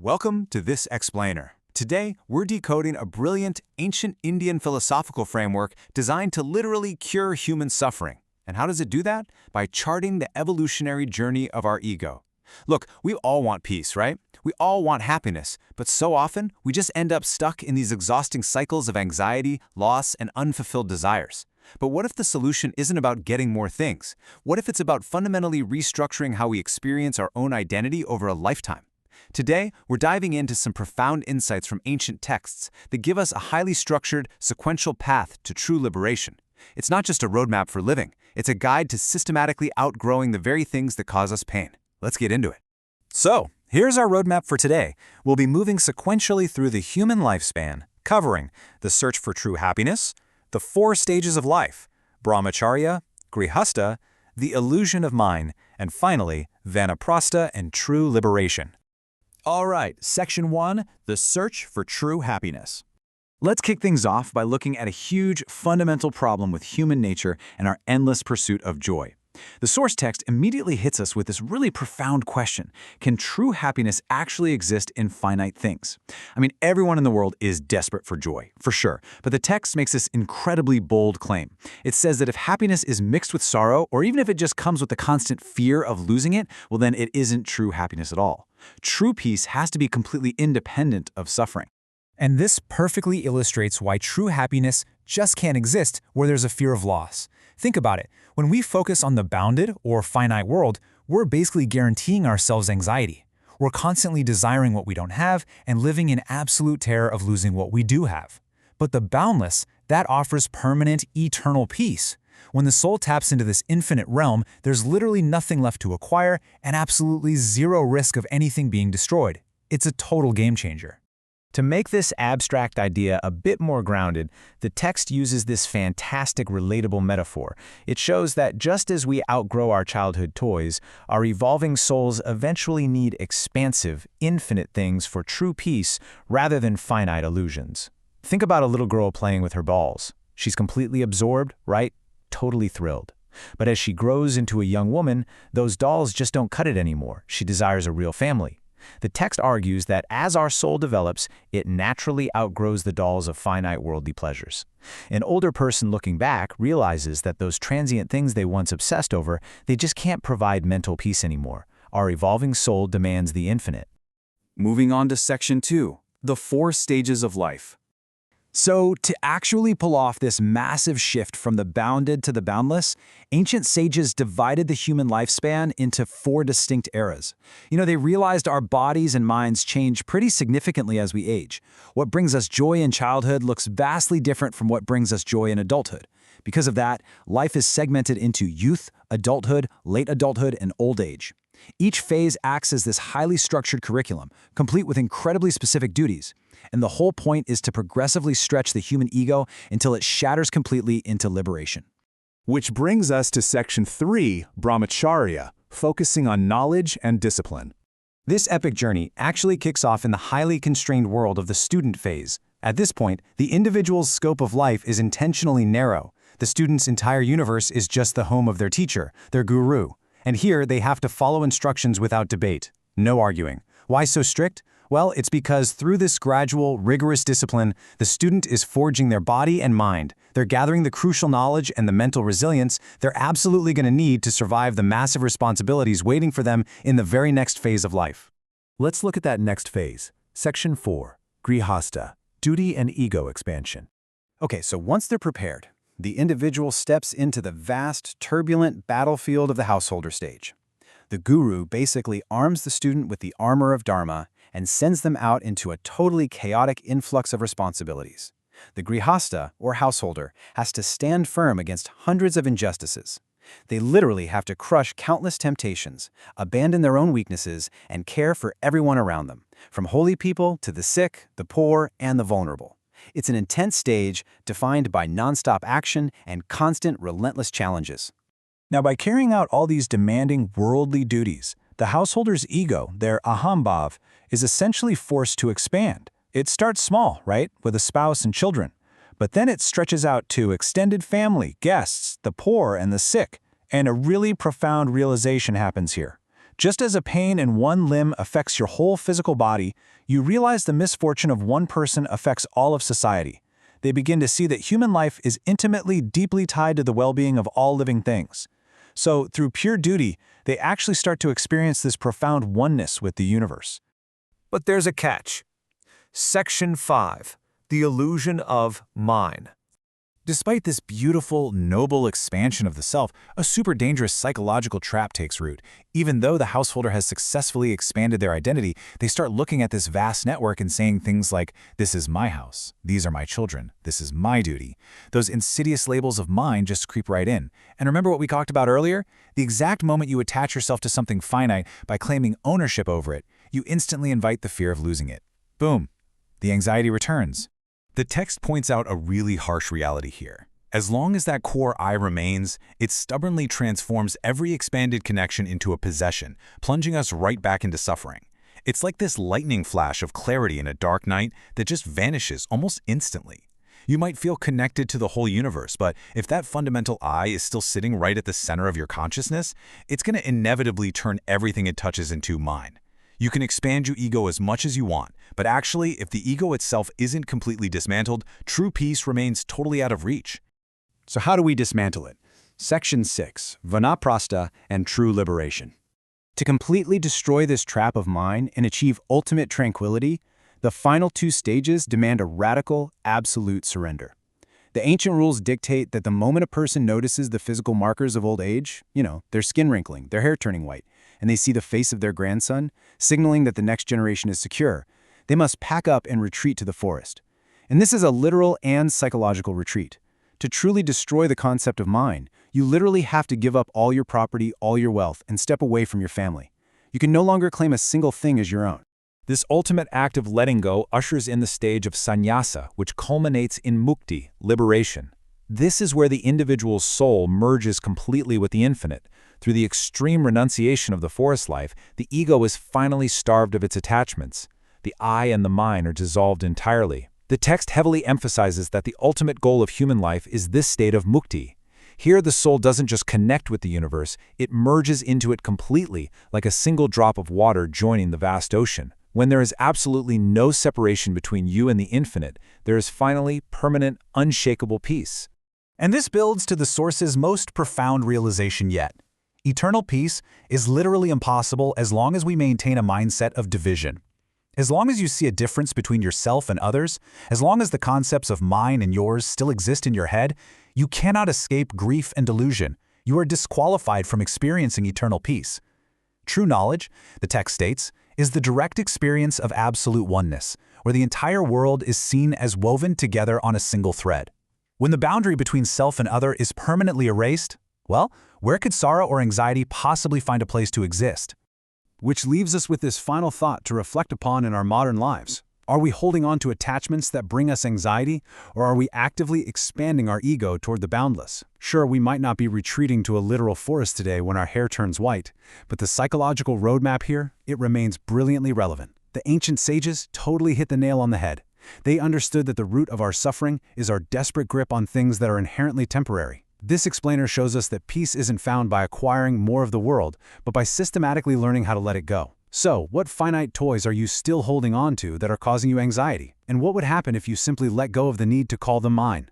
Welcome to This Explainer. Today, we're decoding a brilliant ancient Indian philosophical framework designed to literally cure human suffering. And how does it do that? By charting the evolutionary journey of our ego. Look, we all want peace, right? We all want happiness, but so often, we just end up stuck in these exhausting cycles of anxiety, loss, and unfulfilled desires. But what if the solution isn't about getting more things? What if it's about fundamentally restructuring how we experience our own identity over a lifetime? Today, we're diving into some profound insights from ancient texts that give us a highly structured, sequential path to true liberation. It's not just a roadmap for living, it's a guide to systematically outgrowing the very things that cause us pain. Let's get into it. So, here's our roadmap for today. We'll be moving sequentially through the human lifespan, covering the search for true happiness, the 4 stages of life, Brahmacharya, Grihastha, the illusion of mind, and finally, Vanaprastha and true liberation. All right, Section 1, the search for true happiness. Let's kick things off by looking at a huge, fundamental problem with human nature and our endless pursuit of joy. The source text immediately hits us with this really profound question. Can true happiness actually exist in finite things? I mean, everyone in the world is desperate for joy, for sure, but the text makes this incredibly bold claim. It says that if happiness is mixed with sorrow, or even if it just comes with the constant fear of losing it, well then it isn't true happiness at all. True peace has to be completely independent of suffering. And this perfectly illustrates why true happiness just can't exist where there's a fear of loss. Think about it. When we focus on the bounded or finite world, we're basically guaranteeing ourselves anxiety. We're constantly desiring what we don't have and living in absolute terror of losing what we do have. But the boundless, that offers permanent, eternal peace. When the soul taps into this infinite realm, there's literally nothing left to acquire and absolutely zero risk of anything being destroyed. It's a total game changer. To make this abstract idea a bit more grounded, the text uses this fantastic relatable metaphor. It shows that just as we outgrow our childhood toys, our evolving souls eventually need expansive, infinite things for true peace rather than finite illusions. Think about a little girl playing with her balls. She's completely absorbed, right? Totally thrilled. But as she grows into a young woman, those dolls just don't cut it anymore. She desires a real family. The text argues that as our soul develops, it naturally outgrows the dolls of finite worldly pleasures. An older person looking back realizes that those transient things they once obsessed over, they just can't provide mental peace anymore. Our evolving soul demands the infinite. Moving on to Section 2, the 4 stages of life. So, to actually pull off this massive shift from the bounded to the boundless, ancient sages divided the human lifespan into 4 distinct eras. They realized our bodies and minds change pretty significantly as we age. What brings us joy in childhood looks vastly different from what brings us joy in adulthood. Because of that, life is segmented into youth, adulthood, late adulthood, and old age. Each phase acts as this highly structured curriculum, complete with incredibly specific duties. And the whole point is to progressively stretch the human ego until it shatters completely into liberation. Which brings us to Section 3, Brahmacharya, focusing on knowledge and discipline. This epic journey actually kicks off in the highly constrained world of the student phase. At this point, the individual's scope of life is intentionally narrow. The student's entire universe is just the home of their teacher, their guru. And here, they have to follow instructions without debate. No arguing. Why so strict? Well, it's because through this gradual, rigorous discipline, the student is forging their body and mind. They're gathering the crucial knowledge and the mental resilience they're absolutely going to need to survive the massive responsibilities waiting for them in the very next phase of life. Let's look at that next phase. Section 4, Grihastha, duty and ego expansion. Okay, so once they're prepared, the individual steps into the vast, turbulent battlefield of the householder stage. The guru basically arms the student with the armor of Dharma and sends them out into a totally chaotic influx of responsibilities. The grihastha, or householder, has to stand firm against hundreds of injustices. They literally have to crush countless temptations, abandon their own weaknesses, and care for everyone around them, from holy people to the sick, the poor, and the vulnerable. It's an intense stage defined by nonstop action and constant, relentless challenges. Now, by carrying out all these demanding worldly duties, the householder's ego, their ahambhav, is essentially forced to expand. It starts small, right, with a spouse and children, but then it stretches out to extended family, guests, the poor, and the sick, and a really profound realization happens here. Just as a pain in one limb affects your whole physical body, you realize the misfortune of one person affects all of society. They begin to see that human life is intimately, deeply tied to the well-being of all living things. So, through pure duty, they actually start to experience this profound oneness with the universe. But there's a catch. Section 5. The illusion of mine. Despite this beautiful, noble expansion of the self, a super dangerous psychological trap takes root. Even though the householder has successfully expanded their identity, they start looking at this vast network and saying things like, "This is my house, these are my children, this is my duty." Those insidious labels of mine just creep right in. And remember what we talked about earlier? The exact moment you attach yourself to something finite by claiming ownership over it, you instantly invite the fear of losing it. Boom. The anxiety returns. The text points out a really harsh reality here. As long as that core I remains, it stubbornly transforms every expanded connection into a possession, plunging us right back into suffering. It's like this lightning flash of clarity in a dark night that just vanishes almost instantly. You might feel connected to the whole universe, but if that fundamental I is still sitting right at the center of your consciousness, it's going to inevitably turn everything it touches into mine. You can expand your ego as much as you want, but actually, if the ego itself isn't completely dismantled, true peace remains totally out of reach. So how do we dismantle it? Section 6, Vanaprastha and True Liberation. To completely destroy this trap of mind and achieve ultimate tranquility, the final two stages demand a radical, absolute surrender. The ancient rules dictate that the moment a person notices the physical markers of old age, their skin wrinkling, their hair turning white, and they see the face of their grandson, signaling that the next generation is secure, they must pack up and retreat to the forest. And this is a literal and psychological retreat. To truly destroy the concept of mine, you literally have to give up all your property, all your wealth, and step away from your family. You can no longer claim a single thing as your own. This ultimate act of letting go ushers in the stage of sannyasa, which culminates in mukti, liberation. This is where the individual's soul merges completely with the infinite. Through the extreme renunciation of the forest life, the ego is finally starved of its attachments. The I and the mine are dissolved entirely. The text heavily emphasizes that the ultimate goal of human life is this state of mukti. Here the soul doesn't just connect with the universe, it merges into it completely, like a single drop of water joining the vast ocean. When there is absolutely no separation between you and the infinite, there is finally permanent, unshakable peace. And this builds to the Source's most profound realization yet. Eternal peace is literally impossible as long as we maintain a mindset of division. As long as you see a difference between yourself and others, as long as the concepts of mine and yours still exist in your head, you cannot escape grief and delusion. You are disqualified from experiencing eternal peace. True knowledge, the text states, is the direct experience of absolute oneness, where the entire world is seen as woven together on a single thread. When the boundary between self and other is permanently erased, well, where could sorrow or anxiety possibly find a place to exist? Which leaves us with this final thought to reflect upon in our modern lives. Are we holding on to attachments that bring us anxiety, or are we actively expanding our ego toward the boundless? Sure, we might not be retreating to a literal forest today when our hair turns white, but the psychological roadmap here, it remains brilliantly relevant. The ancient sages totally hit the nail on the head. They understood that the root of our suffering is our desperate grip on things that are inherently temporary. This explainer shows us that peace isn't found by acquiring more of the world, but by systematically learning how to let it go. So, what finite toys are you still holding on to that are causing you anxiety? And what would happen if you simply let go of the need to call them mine?